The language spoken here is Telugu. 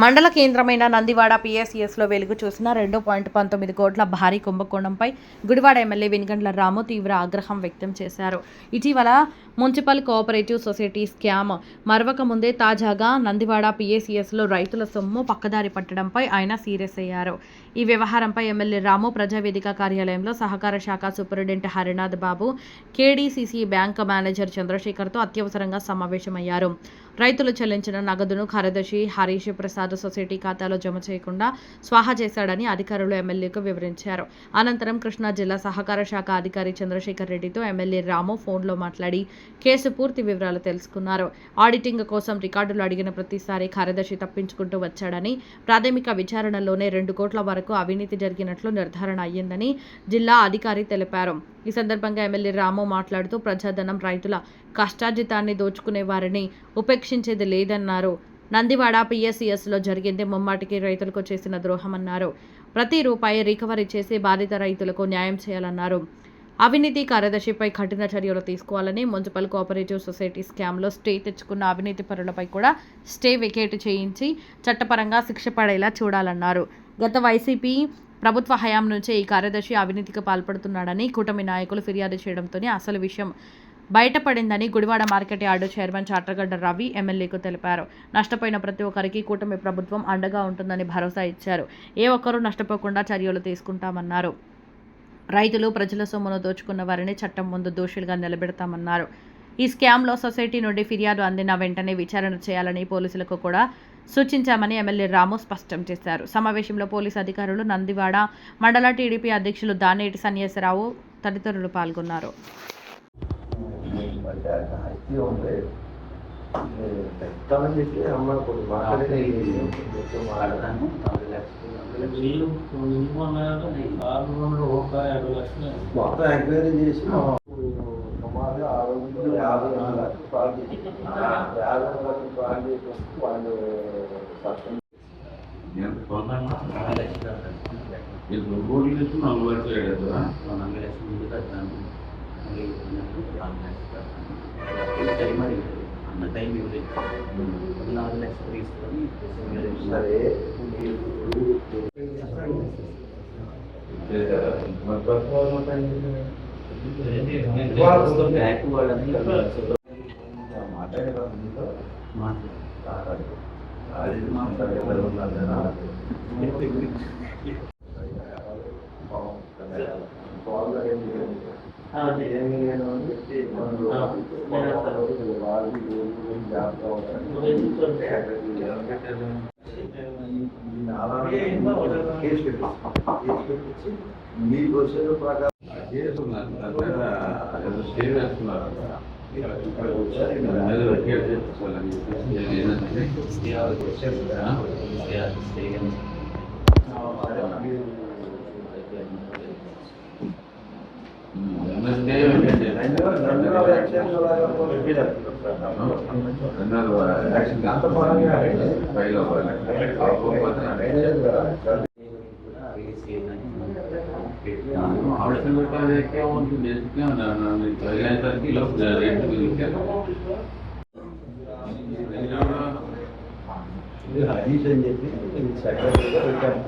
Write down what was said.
మండల కేంద్రమైన నందివాడ పిఎస్సిఎస్లో వెలుగు చూసిన 2.19 కోట్ల భారీ కుంభకోణంపై గుడివాడ ఎమ్మెల్యే వెనుగండ్ల రాము తీవ్ర ఆగ్రహం వ్యక్తం చేశారు. ఇటీవల మున్సిపల్ కోఆపరేటివ్ సొసైటీ స్కామ్ మరవక ముందే తాజాగా నందివాడ పిఎస్సిఎస్లో రైతుల సొమ్ము పక్కదారి పట్టడంపై ఆయన సీరియస్ అయ్యారు. ఈ వ్యవహారంపై ఎమ్మెల్యే రాము ప్రజావేదిక కార్యాలయంలో సహకార శాఖ సూపరింటెండెంట్ హరినాథ్ బాబు, కేడీసీసీ బ్యాంక్ మేనేజర్ చంద్రశేఖర్తో అత్యవసరంగా సమావేశమయ్యారు. రైతులు చెల్లించిన నగదును కార్యదర్శి హరీష్ ప్రసాద్ సొసైటీ ఖాతాలో జమ చేయకుండా స్వాహా చేశాడని అధికారులు ఎమ్మెల్యేకు వివరించారు. అనంతరం కృష్ణా జిల్లా సహకార శాఖ అధికారి చంద్రశేఖర్ రెడ్డితో ఎమ్మెల్యే రాము ఫోన్లో మాట్లాడి కేసు పూర్తి వివరాలు తెలుసుకున్నారు. ఆడిటింగ్ కోసం రికార్డులు అడిగిన ప్రతిసారి కార్యదర్శి తప్పించుకుంటూ వచ్చాడని, ప్రాథమిక విచారణలోనే 2 కోట్ల వరకు అవినీతి జరిగినట్లు నిర్ధారణ అయ్యిందని జిల్లా అధికారి తెలిపారు. ఈ సందర్భంగా ఎమ్మెల్యే రాము మాట్లాడుతూ ప్రజాధనం, రైతుల కష్టార్జితాన్ని దోచుకునే వారిని ఉపేక్షించేది లేదన్నారు. నందివాడ పిఎస్సిఎస్లో జరిగింది ముమ్మాటికి రైతులకు చేసిన ద్రోహమన్నారు. ప్రతి రూపాయి రికవరీ చేసి బాధిత రైతులకు న్యాయం చేయాలన్నారు. అవినీతి కార్యదర్శిపై కఠిన చర్యలు తీసుకోవాలని, మున్సిపల్ కోఆపరేటివ్ సొసైటీ స్కామ్లో స్టే తెచ్చుకున్న అవినీతి పరులపై కూడా స్టే వెకేట్ చేయించి చట్టపరంగా శిక్ష పడేలా చూడాలన్నారు. గత వైసీపీ ప్రభుత్వ హయాం నుంచే ఈ కార్యదర్శి అవినీతికి పాల్పడుతున్నాడని కూటమి నాయకులు ఫిర్యాదు చేయడంతోనే అసలు విషయం బయటపడిందని Gudivada market yard chairman Chatragadda Ravi ఎమ్మెల్యేకు తెలిపారు. నష్టపోయిన ప్రతి ఒక్కరికి కూటమి ప్రభుత్వం అండగా ఉంటుందని భరోసా ఇచ్చారు. ఏ ఒక్కరూ నష్టపోకుండా చర్యలు తీసుకుంటామన్నారు. రైతులు, ప్రజల సొమ్మును దోచుకున్న వారిని చట్టం ముందు దోషులుగా నిలబెడతామన్నారు. ఈ స్కామ్లో సొసైటీ నుండి ఫిర్యాదు అందిన వెంటనే విచారణ చేయాలని పోలీసులకు కూడా సూచించామని ఎమ్మెల్యే రాము స్పష్టం చేశారు. సమావేశంలో పోలీసు అధికారులు, నందివాడ మండల టీడీపీ అధ్యక్షులు దానేటి సన్యాసరావు తదితరులు పాల్గొన్నారు. మొత్తం ఎంక్వైరీ చేసి సుమారు 650 లక్షలు కాల్ చేసి 50 లక్షలు కాల్ చేసి వాళ్ళు అన్న టైం ఇవ్వలేదు. 4 లక్షలు తీసుకొని సరే బ్యాంకు వాళ్ళని మీ ప్రొసీజర్ ప్రకారం హరీష్ అని చెప్పి సెక్రటరీగా పెట్టాను.